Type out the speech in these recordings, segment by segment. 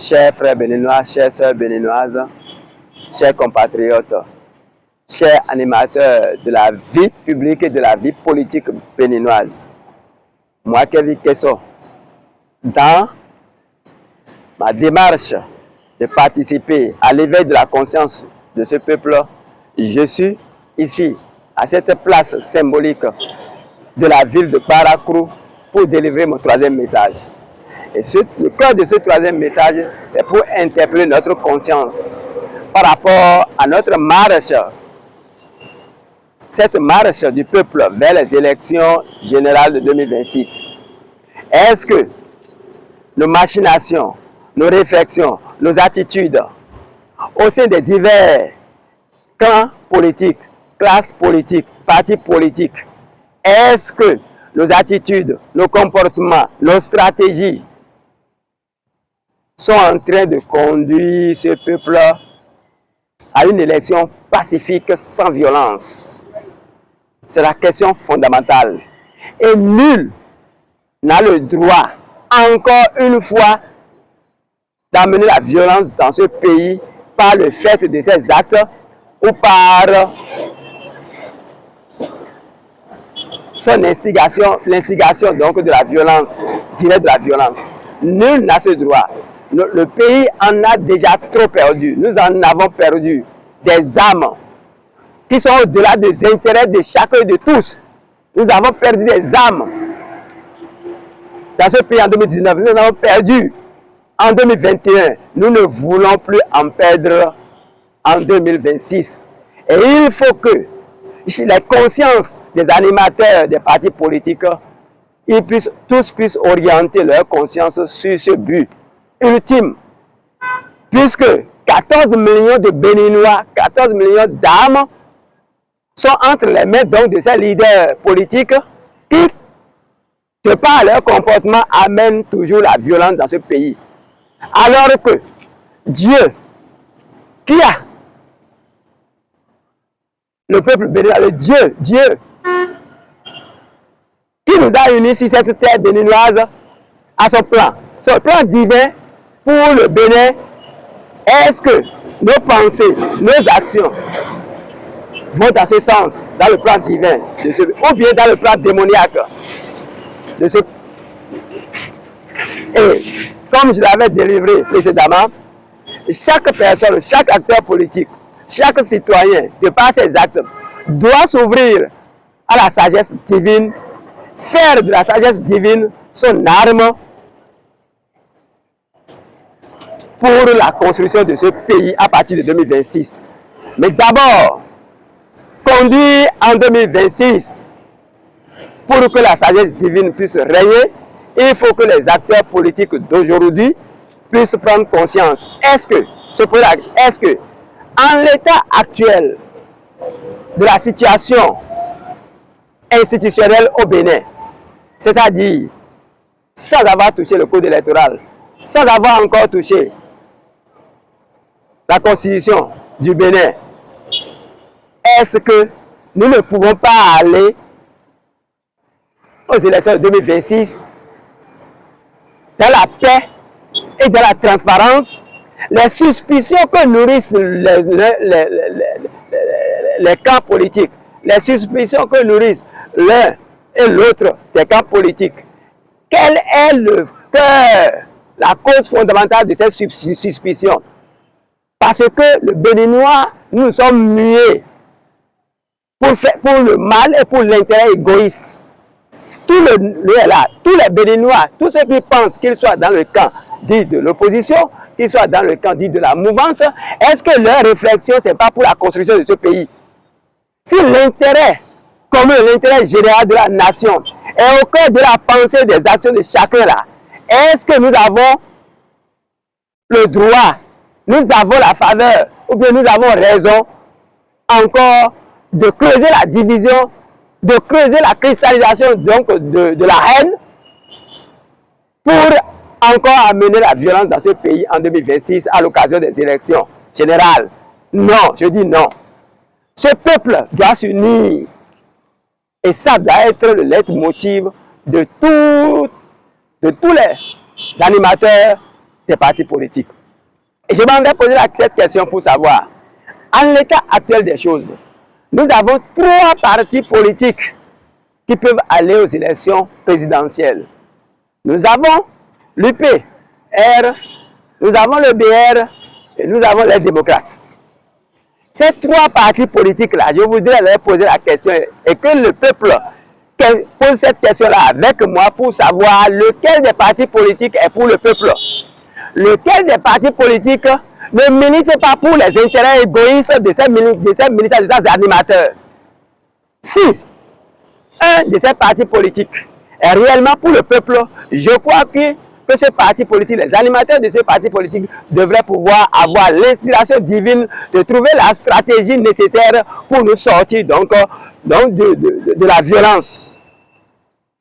chers frères béninois, chères sœurs béninoises, chers compatriotes, chers animateurs de la vie publique et de la vie politique béninoise. Moi, Kevin Kesso, dans ma démarche de participer à l'éveil de la conscience de ce peuple, je suis ici, à cette place symbolique de la ville de Parakrou, pour délivrer mon troisième message. Et le cœur de ce troisième message, c'est pour interpeller notre conscience par rapport à notre marche, cette marche du peuple vers les élections générales de 2026. Est-ce que nos machinations, nos réflexions, nos attitudes au sein des divers camps politiques, classes politiques, partis politiques, est-ce que nos attitudes, nos comportements, nos stratégies sont en train de conduire ce peuple à une élection pacifique sans violence? C'est la question fondamentale. Et nul n'a le droit, encore une fois, d'amener la violence dans ce pays par le fait de ses actes ou par son instigation, l'instigation donc de la violence, directe de la violence. Nul n'a ce droit. Le pays en a déjà trop perdu. Nous en avons perdu des âmes qui sont au-delà des intérêts de chacun et de tous. Nous avons perdu des âmes dans ce pays en 2019. Nous en avons perdu en 2021. Nous ne voulons plus en perdre en 2026. Et il faut que les consciences des animateurs des partis politiques, tous puissent orienter leur conscience sur ce but ultime. Puisque 14 millions de Béninois, 14 millions d'âmes sont entre les mains donc de ces leaders politiques qui, de par leur comportement, amènent toujours la violence dans ce pays. Alors que Dieu, qui a le peuple béninois, le Dieu qui nous a unis sur cette terre béninoise à son plan divin pour le Bénin. Est-ce que nos pensées, nos actions vont dans ce sens, dans le plan divin, ou bien dans le plan démoniaque de ce... Et comme je l'avais délivré précédemment, chaque personne, chaque acteur politique, chaque citoyen, de par ses actes, doit s'ouvrir à la sagesse divine, faire de la sagesse divine son arme pour la construction de ce pays à partir de 2026. Mais d'abord, conduire en 2026, pour que la sagesse divine puisse régner, il faut que les acteurs politiques d'aujourd'hui puissent prendre conscience. Est-ce que, en l'état actuel de la situation institutionnelle au Bénin, c'est-à-dire sans avoir touché le code électoral, sans avoir encore touché la constitution du Bénin, est-ce que nous ne pouvons pas aller aux élections de 2026 dans la paix et dans la transparence? Les suspicions que nourrissent les camps politiques, les suspicions que nourrissent l'un et l'autre des camps politiques, quel est le cœur, la cause fondamentale de ces suspicions? Parce que le Béninois, nous sommes muets pour le mal et pour l'intérêt égoïste. Tous les Béninois, tous ceux qui pensent qu'ils soient dans le camp dit de l'opposition, qu'ils soient dans le camp dit de la mouvance, est-ce que leur réflexion, ce n'est pas pour la construction de ce pays? Si l'intérêt commun, l'intérêt général de la nation est au cœur de la pensée des actions de chacun là, est-ce que nous avons le droit, nous avons la faveur, ou bien nous avons raison encore de creuser la division, de creuser la cristallisation donc de la haine pour encore amener la violence dans ce pays en 2026 à l'occasion des élections générales? Non, je dis non. Ce peuple doit s'unir et ça doit être le leitmotiv de tous les animateurs des partis politiques. Et je m'en vais poser cette question pour savoir, en l'état actuel des choses, nous avons 3 partis politiques qui peuvent aller aux élections présidentielles. Nous avons l'UPR, nous avons le BR et nous avons les démocrates. Ces 3 partis politiques-là, je voudrais leur poser la question et que le peuple pose cette question-là avec moi pour savoir lequel des partis politiques est pour le peuple. Lequel des partis politiques ne milite pas pour les intérêts égoïstes de ces militants, de ces animateurs. Si un de ces partis politiques est réellement pour le peuple, je crois que ce parti politique, les animateurs de ce parti politique devraient pouvoir avoir l'inspiration divine de trouver la stratégie nécessaire pour nous sortir de la violence.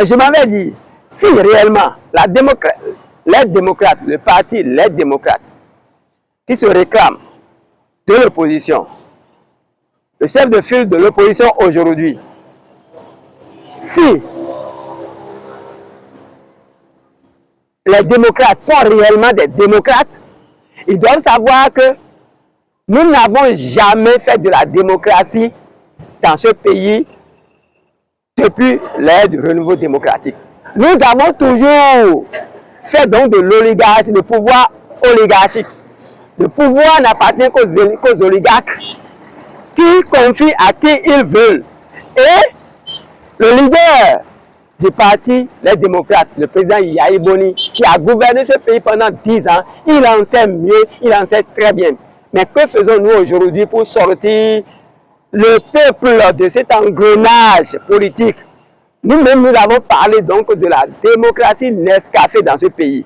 Et je m'avais dit, si réellement les démocrates, le parti Les Démocrates, qui se réclament de l'opposition, le chef de file de l'opposition aujourd'hui, si les démocrates sont réellement des démocrates, ils doivent savoir que nous n'avons jamais fait de la démocratie dans ce pays depuis l'ère du renouveau démocratique. Nous avons toujours fait donc de l'oligarchie, de pouvoir oligarchique. Le pouvoir n'appartient qu'aux oligarques qui confient à qui ils veulent. Et le leader du parti, les démocrates, le président Yahya Boni, qui a gouverné ce pays pendant 10 ans, il en sait mieux, il en sait très bien. Mais que faisons-nous aujourd'hui pour sortir le peuple de cet engrenage politique? Nous-mêmes, nous avons parlé donc de la démocratie Nescafé dans ce pays.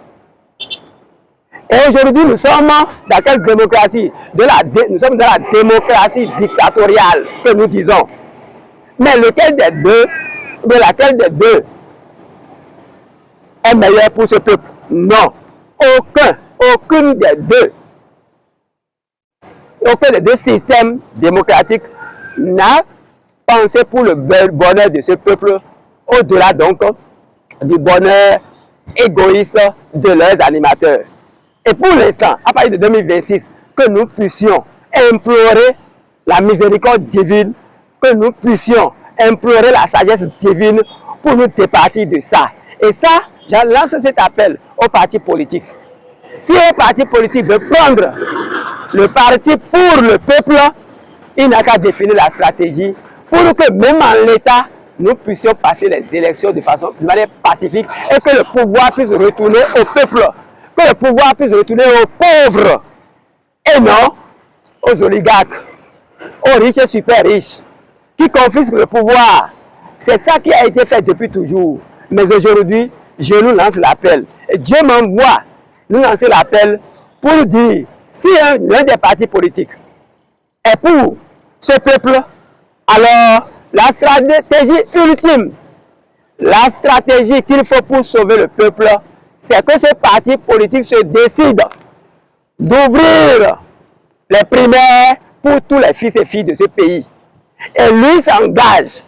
Et aujourd'hui, nous sommes dans quelle démocratie? Nous sommes dans la démocratie dictatoriale que nous disons. Mais lequel des deux, de laquelle des deux est meilleur pour ce peuple? Non. Aucun des deux systèmes démocratiques n'a pensé pour le bonheur de ce peuple, au-delà donc du bonheur égoïste de leurs animateurs. Et pour l'instant, à partir de 2026, que nous puissions implorer la miséricorde divine, que nous puissions implorer la sagesse divine pour nous départir de ça. Et ça, je lance cet appel aux partis politiques. Si un parti politique veut prendre le parti pour le peuple, il n'a qu'à définir la stratégie pour que même en l'État, nous puissions passer les élections de manière pacifique et que le pouvoir puisse retourner au peuple, que le pouvoir puisse retourner aux pauvres et non aux oligarques, aux riches et super riches qui confisquent le pouvoir. C'est ça qui a été fait depuis toujours. Mais aujourd'hui, je nous lance l'appel. Et Dieu m'envoie nous lancer l'appel pour dire, si l'un des partis politiques est pour ce peuple, alors la stratégie ultime, la stratégie qu'il faut pour sauver le peuple, c'est que ce parti politique se décide d'ouvrir les primaires pour tous les fils et filles de ce pays. Et lui s'engage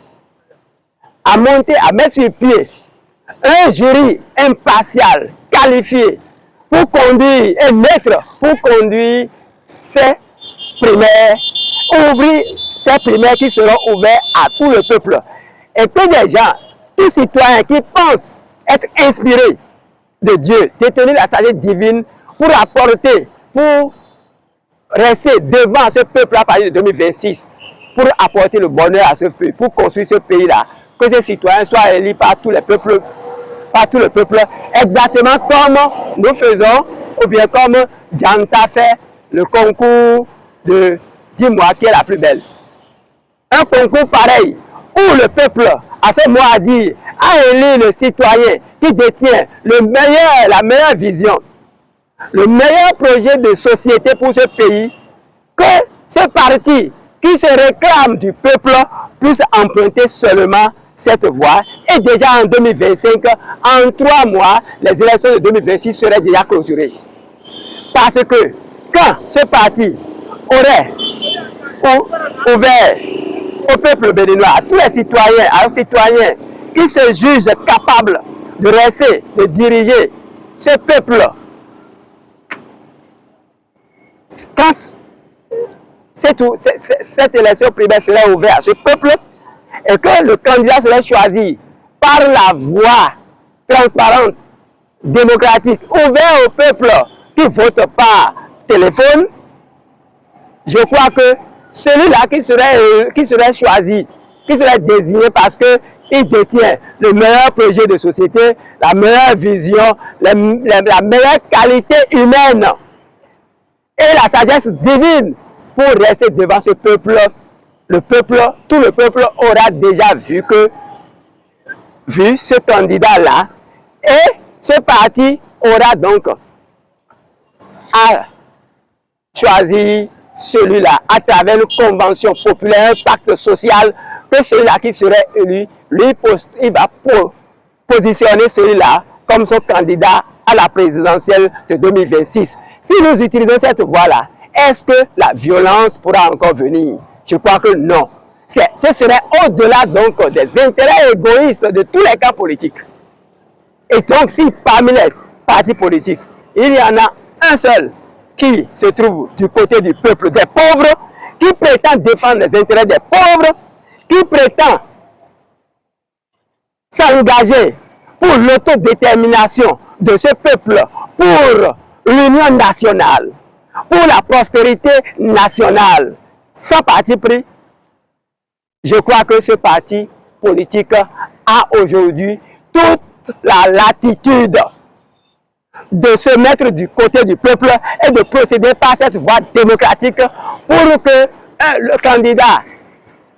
à mettre sur pied un jury impartial, qualifié, pour conduire et mettre pour conduire ces primaires, ouvrir ces primaires qui seront ouvertes à tout le peuple. Et que des gens, tous citoyens qui pensent être inspirés de Dieu, détenir la sagesse divine pour apporter, pour rester devant ce peuple à partir de 2026, pour apporter le bonheur à ce pays, pour construire ce pays-là, que ces citoyens soient élus par tout le peuple, exactement comme nous faisons, ou bien comme Janta fait le concours de Dis-moi qui est la plus belle. Un concours pareil, où le peuple, à ce mot à dire, a élu le citoyen qui détient la meilleure vision, le meilleur projet de société pour ce pays, que ce parti qui se réclame du peuple puisse emprunter seulement cette voie. Et déjà en 2025, en 3 mois, les élections de 2026 seraient déjà clôturées. Parce que quand ce parti aurait ouvert au peuple béninois, à tous les citoyens, aux citoyens qui se jugent capables de rester, de diriger ce peuple quand cette élection primaire serait ouverte à ce peuple et que le candidat serait choisi par la voie transparente, démocratique, ouverte au peuple qui vote par téléphone, je crois que celui-là qui serait choisi, qui serait désigné parce qu'il détient le meilleur projet de société, la meilleure vision, la meilleure qualité humaine et la sagesse divine pour rester devant ce peuple, tout le peuple aura déjà vu ce candidat-là, et ce parti aura donc à choisir celui-là à travers une convention populaire, un pacte social, que celui-là qui serait élu, il va positionner celui-là comme son candidat à la présidentielle de 2026. Si nous utilisons cette voie-là, est-ce que la violence pourra encore venir? Je crois que non. Ce serait au-delà donc des intérêts égoïstes de tous les camps politiques. Et donc, si parmi les partis politiques, il y en a un seul qui se trouve du côté du peuple des pauvres, qui prétend défendre les intérêts des pauvres, qui prétend s'engager pour l'autodétermination de ce peuple, pour l'union nationale, pour la prospérité nationale, sans parti pris, je crois que ce parti politique a aujourd'hui toute la latitude de se mettre du côté du peuple et de procéder par cette voie démocratique pour que le candidat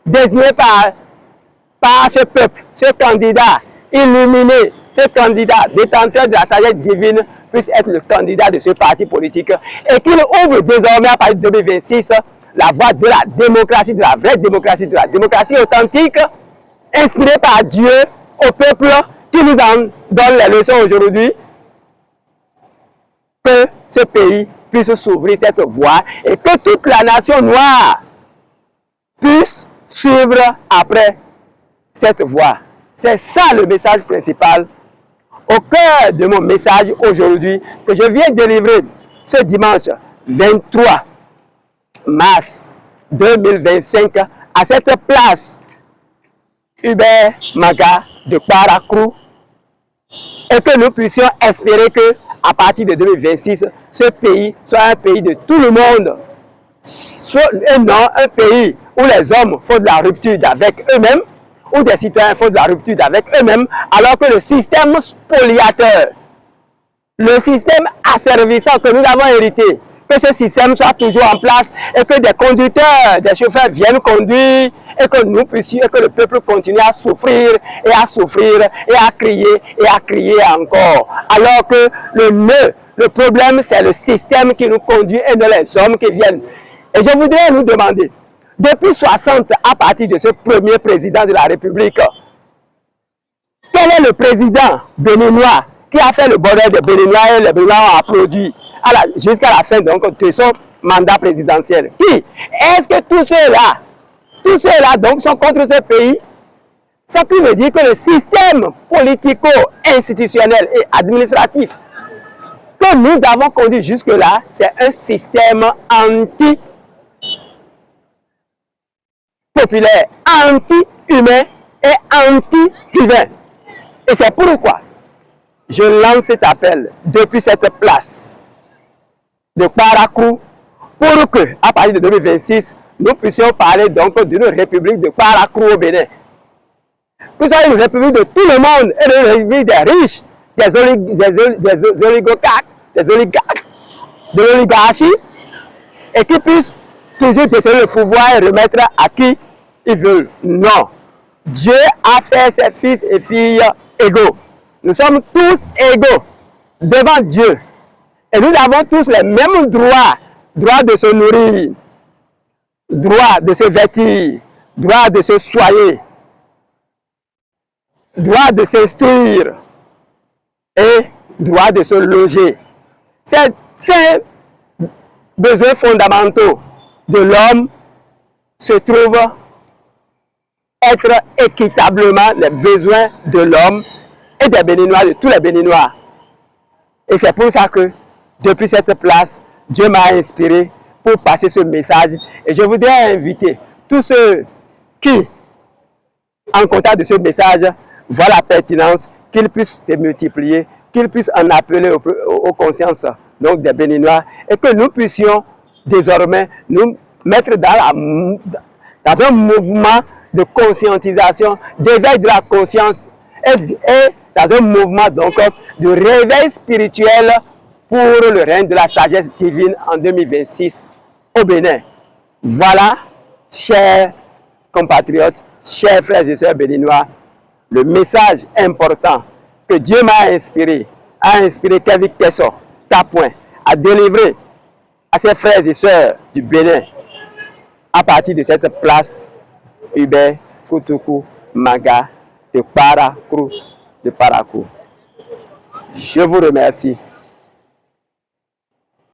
désigné par ce peuple, ce candidat illuminé, ce candidat détenteur de la sagesse divine puisse être le candidat de ce parti politique et qu'il ouvre désormais à partir de 2026 la voie de la démocratie, de la vraie démocratie, de la démocratie authentique, inspirée par Dieu au peuple qui nous en donne les leçons aujourd'hui, que ce pays puisse s'ouvrir cette voie et que toute la nation noire puisse suivre après cette voie. C'est ça le message principal au cœur de mon message aujourd'hui que je viens délivrer ce dimanche 23 mars 2025 à cette place Hubert Maga de Parakrou, et que nous puissions espérer que à partir de 2026, ce pays soit un pays de tout le monde, et non un pays où les hommes font de la rupture avec eux-mêmes, où des citoyens font de la rupture avec eux-mêmes, alors que le système spoliateur, le système asservissant que nous avons hérité, que ce système soit toujours en place et que des conducteurs, des chauffeurs viennent conduire et que nous puissions, et que le peuple continue à souffrir et à souffrir et à crier encore. Alors que le problème, c'est le système qui nous conduit et non les hommes qui viennent. Et je voudrais nous demander, depuis 60, à partir de ce premier président de la République, quel est le président béninois qui a fait le bonheur des Béninois et les Béninois ont applaudi jusqu'à la fin donc, de son mandat présidentiel? Qui? Est-ce que tous ceux-là donc sont contre ce pays? Ce qui veut dire que le système politico-institutionnel et administratif que nous avons conduit jusque-là, c'est un système anti-populaire, anti-humain et anti-divin. Et c'est pourquoi je lance cet appel depuis cette place de Parakrou pour que, à partir de 2026, nous puissions parler donc d'une république de Parakrou au Bénin. Que ce soit une république de tout le monde et une république des riches, des oligarques, de l'oligarchie, et qui puissent toujours détenir le pouvoir et remettre à qui ils veulent. Non. Dieu a fait ses fils et filles égaux. Nous sommes tous égaux devant Dieu. Et nous avons tous les mêmes droits. Droit de se nourrir, droit de se vêtir, droit de se soigner, droit de s'instruire et droit de se loger. Ces besoins fondamentaux de l'homme se trouvent être équitablement les besoins de l'homme et des Béninois, de tous les Béninois. Et c'est pour ça que, depuis cette place, Dieu m'a inspiré pour passer ce message. Et je voudrais inviter tous ceux qui, en contact de ce message, voient la pertinence, qu'ils puissent se multiplier, qu'ils puissent en appeler aux consciences donc des Béninois, et que nous puissions désormais nous mettre dans un mouvement de conscientisation, d'éveil de la conscience et dans un mouvement donc de réveil spirituel pour le règne de la sagesse divine en 2026 au Bénin. Voilà, chers compatriotes, chers frères et sœurs béninois, le message important que Dieu m'a inspiré, a inspiré Kevin Tessor, Tapoin, à délivrer à ses frères et sœurs du Bénin à partir de cette place Hubert Koutoukou Maga de Parakou. Je vous remercie.